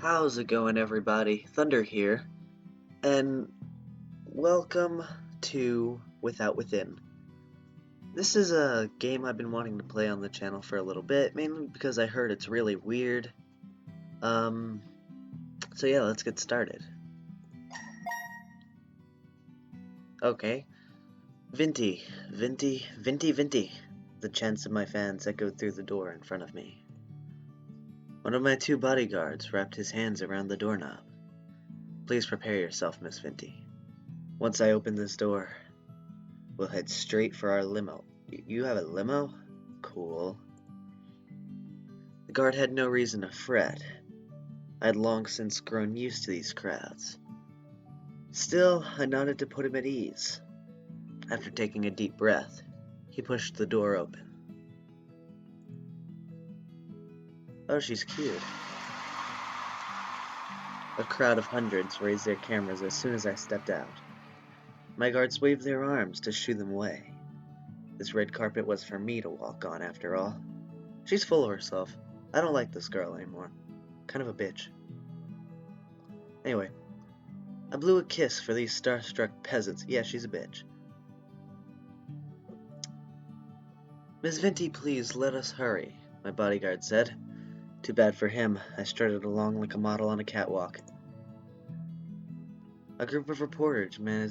How's it going, everybody? Thunder here, and welcome to Without Within. This is a game I've been wanting to play on the channel for a little bit, mainly because I heard it's really weird. So yeah, let's get started. Okay. Vinti, Vinti, Vinti, Vinti. The chants of my fans echoed through the door in front of me. One of my two bodyguards wrapped his hands around the doorknob. Please prepare yourself, Miss Vinti. Once I open this door, we'll head straight for our limo. You have a limo? Cool. The guard had no reason to fret. I had long since grown used to these crowds. Still, I nodded to put him at ease. After taking a deep breath, he pushed the door open. Oh, she's cute. A crowd of hundreds raised their cameras as soon as I stepped out. My guards waved their arms to shoo them away. This red carpet was for me to walk on, after all. She's full of herself. I don't like this girl anymore. Kind of a bitch. Anyway, I blew a kiss for these starstruck peasants. Yeah, she's a bitch. Miss Vinti, please let us hurry, my bodyguard said. Too bad for him, I strutted along like a model on a catwalk. A group of reporters, man,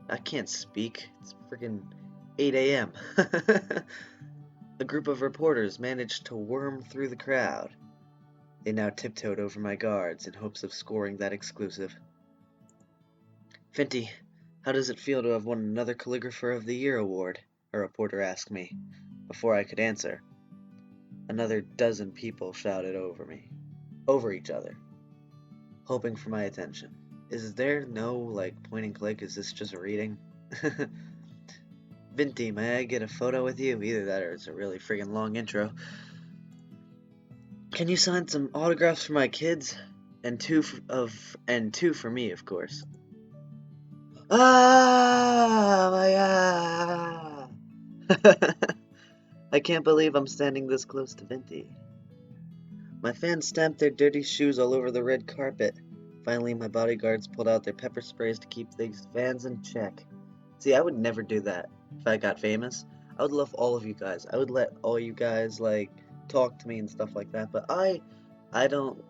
I can't speak. It's freaking 8 a.m. A group of reporters managed to worm through the crowd. They now tiptoed over my guards in hopes of scoring that exclusive. Vinti, how does it feel to have won another Calligrapher of the Year award? A reporter asked me. Before I could answer, another dozen people shouted over each other, hoping for my attention. Is there no, point and click? Is this just a reading? Vinti, may I get a photo with you? Either that or it's a really friggin' long intro. Can you sign some autographs for my kids? And two for me, of course. Ah, my I can't believe I'm standing this close to Vinti. My fans stamped their dirty shoes all over the red carpet. Finally, my bodyguards pulled out their pepper sprays to keep these fans in check. See, I would never do that if I got famous. I would love all of you guys. I would let all you guys, talk to me and stuff like that. But I don't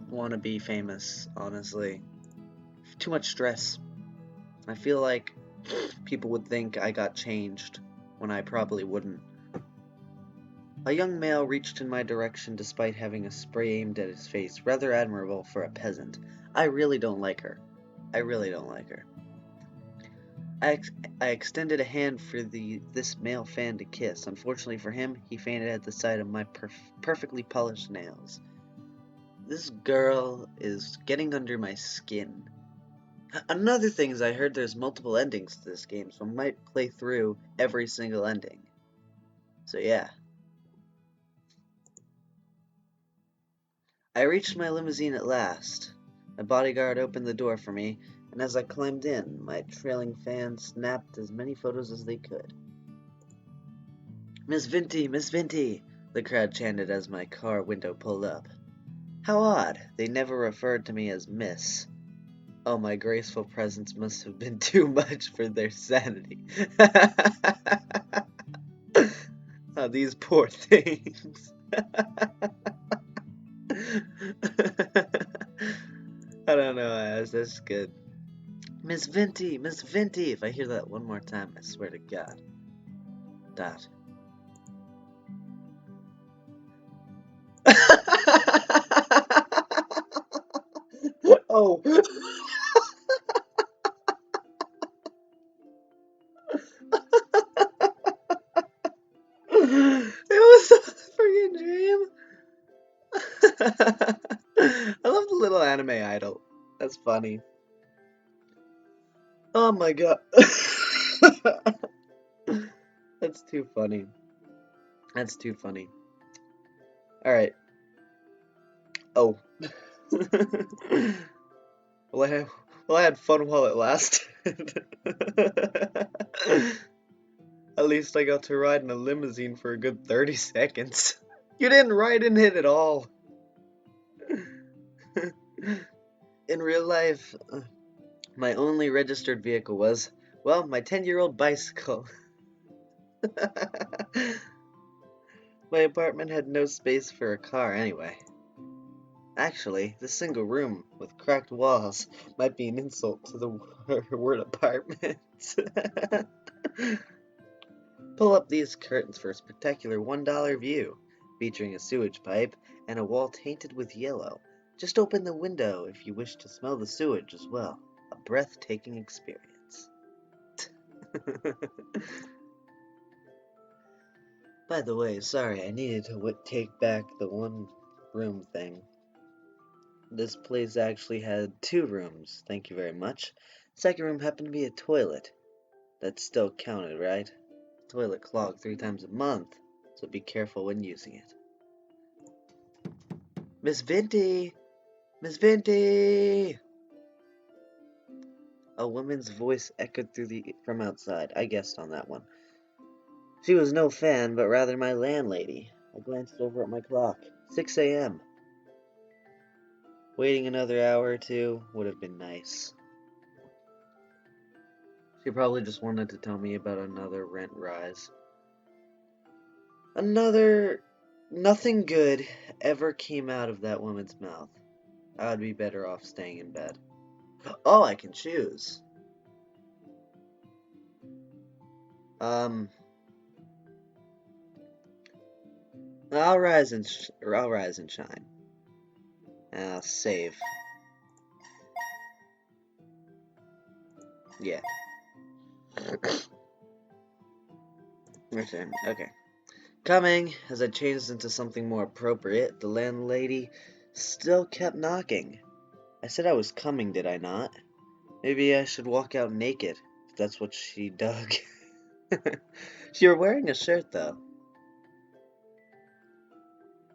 want to be famous, honestly. Too much stress. I feel like people would think I got changed when I probably wouldn't. A young male reached in my direction despite having a spray aimed at his face, rather admirable for a peasant. I really don't like her. I extended a hand for this male fan to kiss. Unfortunately for him, he fainted at the sight of my perfectly polished nails. This girl is getting under my skin. Another thing is I heard there's multiple endings to this game, so I might play through every single ending. So yeah. I reached my limousine at last. My bodyguard opened the door for me, and as I climbed in, my trailing fans snapped as many photos as they could. Miss Vinti, Miss Vinti, the crowd chanted as my car window pulled up. How odd, they never referred to me as Miss. Oh, my graceful presence must have been too much for their sanity. Oh, these poor things. I don't know, that's good. Miss Vinti, Miss Vinti. If I hear that one more time, I swear to God. Dot. Oh. It was a freaking dream. I love the little anime idol. That's funny. Oh my god. That's too funny. That's too funny. Alright. Oh. Well, I had fun while it lasted. At least I got to ride in a limousine for a good 30 seconds. You didn't write in it at all. In real life, my only registered vehicle was, well, my 10-year-old bicycle. My apartment had no space for a car anyway. Actually, this single room with cracked walls might be an insult to the word apartment. Pull up these curtains for a spectacular $1 view, featuring a sewage pipe and a wall tainted with yellow. Just open the window if you wish to smell the sewage as well. A breathtaking experience. By the way, sorry, I needed to take back the one room thing. This place actually had 2 rooms, thank you very much. Second room happened to be a toilet. That still counted, right? Toilet clogged 3 times a month, so be careful when using it. Miss Venti! Miss Venti! A woman's voice echoed from outside. I guessed on that one. She was no fan, but rather my landlady. I glanced over at my clock. 6 a.m. Waiting another hour or two would have been nice. She probably just wanted to tell me about another rent rise. Nothing good ever came out of that woman's mouth. I would be better off staying in bed. Oh, I can choose. I'll rise and shine. I'll save. Yeah. Return. Okay. Coming. As I changed into something more appropriate, the landlady still kept knocking. I said I was coming, did I not? Maybe I should walk out naked, if that's what she dug. You're wearing a shirt, though.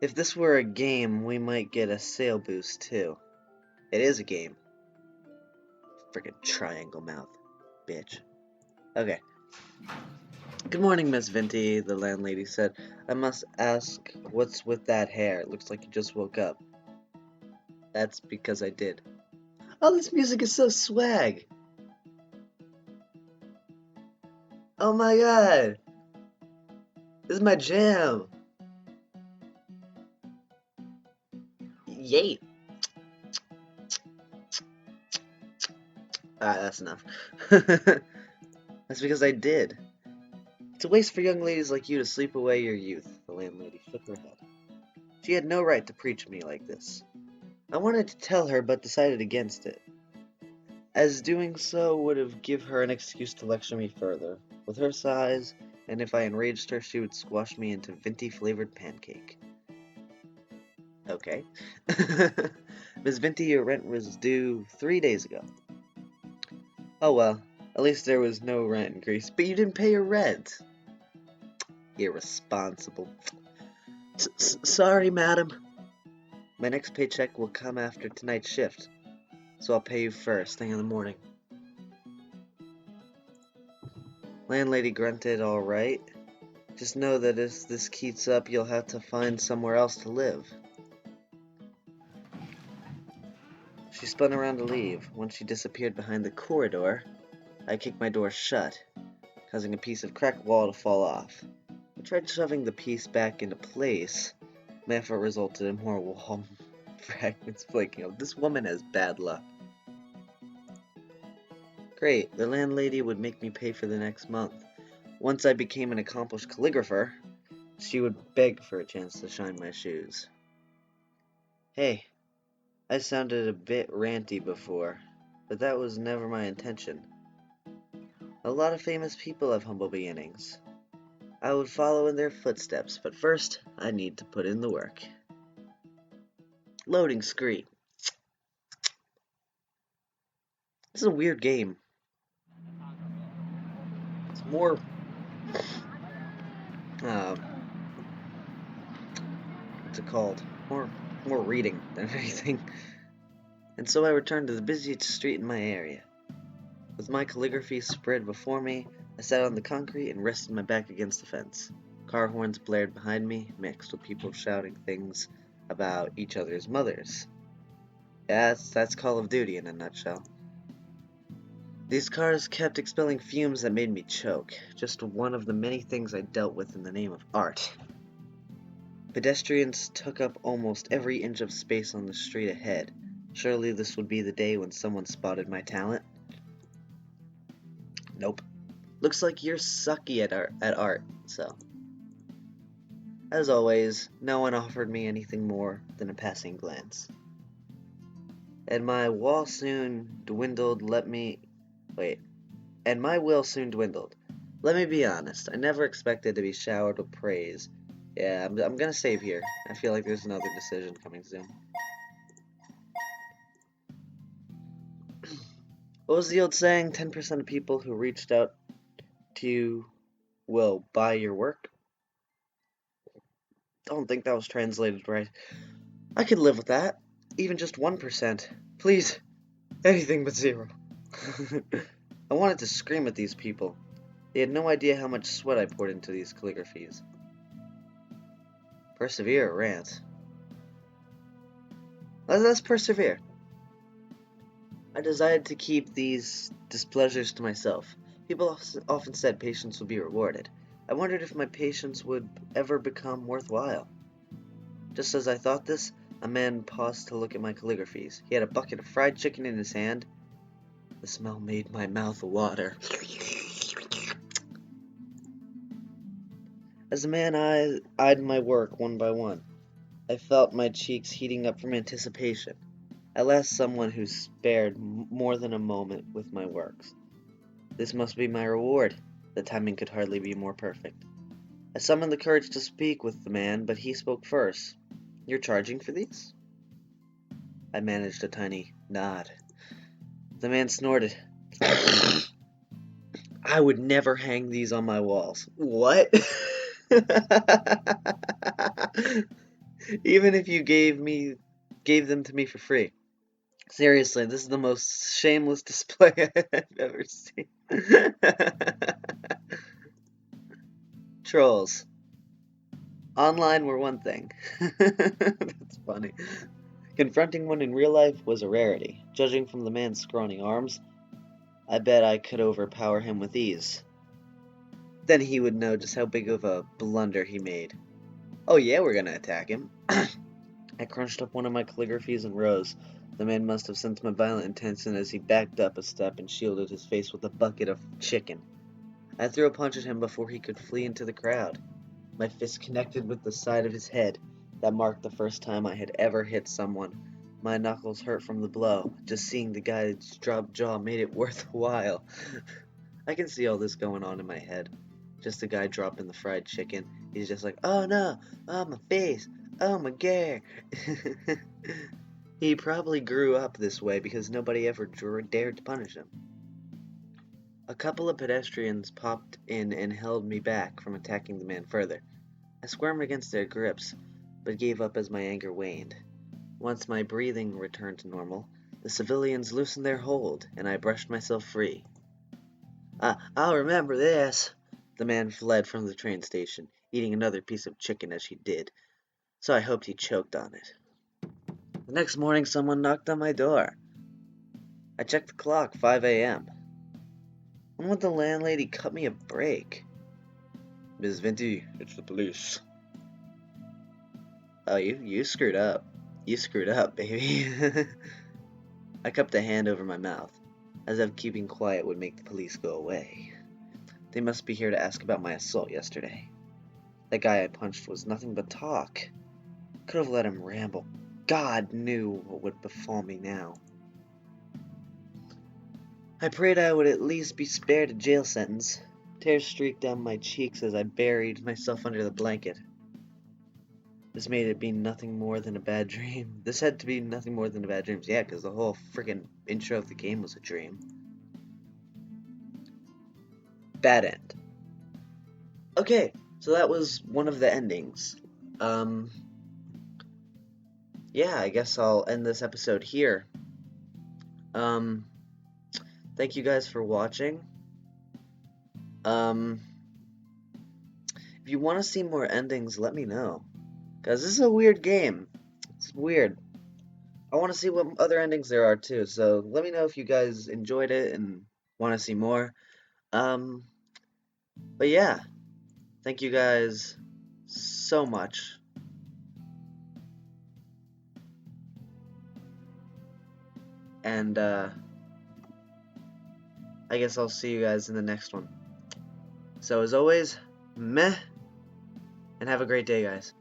If this were a game, we might get a sale boost, too. It is a game. Frickin' triangle mouth. Bitch. Okay. Good morning, Miss Venti, the landlady said. I must ask, what's with that hair? It looks like you just woke up. That's because I did. Oh, this music is so swag! Oh my god! This is my jam! Yay! Ah, that's enough. That's because I did. It's a waste for young ladies like you to sleep away your youth, the landlady shook her head. She had no right to preach me like this. I wanted to tell her, but decided against it, as doing so would have given her an excuse to lecture me further. With her size, and if I enraged her, she would squash me into Venti-flavored pancake. Okay. Miss Venti, your rent was due 3 days ago. Oh well, at least there was no rent increase, but you didn't pay your rent. Irresponsible. Sorry, madam. My next paycheck will come after tonight's shift, so I'll pay you first thing in the morning. Landlady grunted, all right. Just know that if this keeps up, you'll have to find somewhere else to live. She spun around to leave. Once she disappeared behind the corridor, I kicked my door shut, causing a piece of cracked wall to fall off. I tried shoving the piece back into place. My effort resulted in more wall fragments flaking off. This woman has bad luck. Great, the landlady would make me pay for the next month. Once I became an accomplished calligrapher, she would beg for a chance to shine my shoes. Hey, I sounded a bit ranty before, but that was never my intention. A lot of famous people have humble beginnings. I would follow in their footsteps, but first, I need to put in the work. Loading screen. This is a weird game. It's more... what's it called? More reading than anything. And so I returned to the busiest street in my area. With my calligraphy spread before me, I sat on the concrete and rested my back against the fence. Car horns blared behind me, mixed with people shouting things about each other's mothers. Yeah, that's Call of Duty in a nutshell. These cars kept expelling fumes that made me choke, just one of the many things I dealt with in the name of art. Pedestrians took up almost every inch of space on the street ahead. Surely this would be the day when someone spotted my talent. Nope. Looks like you're sucky at art, so. As always, no one offered me anything more than a passing glance. And my will soon dwindled, Let me be honest, I never expected to be showered with praise. Yeah, I'm gonna save here. I feel like there's another decision coming soon. What was the old saying? 10% of people who reached out to you will buy your work? Don't think that was translated right. I could live with that. Even just 1%. Please, anything but 0. I wanted to scream at these people. They had no idea how much sweat I poured into these calligraphies. Persevere or rant? Let's persevere. I decided to keep these displeasures to myself. People often said patience would be rewarded. I wondered if my patience would ever become worthwhile. Just as I thought this, a man paused to look at my calligraphies. He had a bucket of fried chicken in his hand. The smell made my mouth water. As the man eyed my work one by one, I felt my cheeks heating up from anticipation. At last someone who spared more than a moment with my works. This must be my reward. The timing could hardly be more perfect. I summoned the courage to speak with the man, but he spoke first. You're charging for these? I managed a tiny nod. The man snorted. I would never hang these on my walls. What? Even if you gave them to me for free. Seriously, this is the most shameless display I've ever seen. Trolls. Online were one thing. That's funny. Confronting one in real life was a rarity. Judging from the man's scrawny arms, I bet I could overpower him with ease. Then he would know just how big of a blunder he made. Oh yeah, we're gonna attack him. I crunched up one of my calligraphies and rose. The man must have sensed my violent intention as he backed up a step and shielded his face with a bucket of chicken. I threw a punch at him before he could flee into the crowd. My fist connected with the side of his head. That marked the first time I had ever hit someone. My knuckles hurt from the blow. Just seeing the guy's dropped jaw made it worthwhile. I can see all this going on in my head. Just the guy dropping the fried chicken. He's just like, oh no, oh my face, oh my gear. He probably grew up this way because nobody ever dared to punish him. A couple of pedestrians popped in and held me back from attacking the man further. I squirmed against their grips, but gave up as my anger waned. Once my breathing returned to normal, the civilians loosened their hold, and I brushed myself free. I'll remember this. The man fled from the train station, eating another piece of chicken as he did, so I hoped he choked on it. The next morning, someone knocked on my door. I checked the clock, 5 a.m. When would the landlady cut me a break? Miss Venti, it's the police. Oh, you screwed up. You screwed up, baby. I cupped a hand over my mouth, as if keeping quiet would make the police go away. They must be here to ask about my assault yesterday. That guy I punched was nothing but talk. Could have let him ramble. God knew what would befall me now. I prayed I would at least be spared a jail sentence. Tears streaked down my cheeks as I buried myself under the blanket. This made it be nothing more than a bad dream. This had to be nothing more than a bad dream. Yeah, because the whole freaking intro of the game was a dream. Bad end. Okay, so that was one of the endings. Yeah, I guess I'll end this episode here. Thank you guys for watching. If you want to see more endings, let me know. Because this is a weird game. It's weird. I want to see what other endings there are too. So let me know if you guys enjoyed it and want to see more. Um, but yeah, thank you guys so much. And I guess I'll see you guys in the next one. So as always, meh, and have a great day, guys.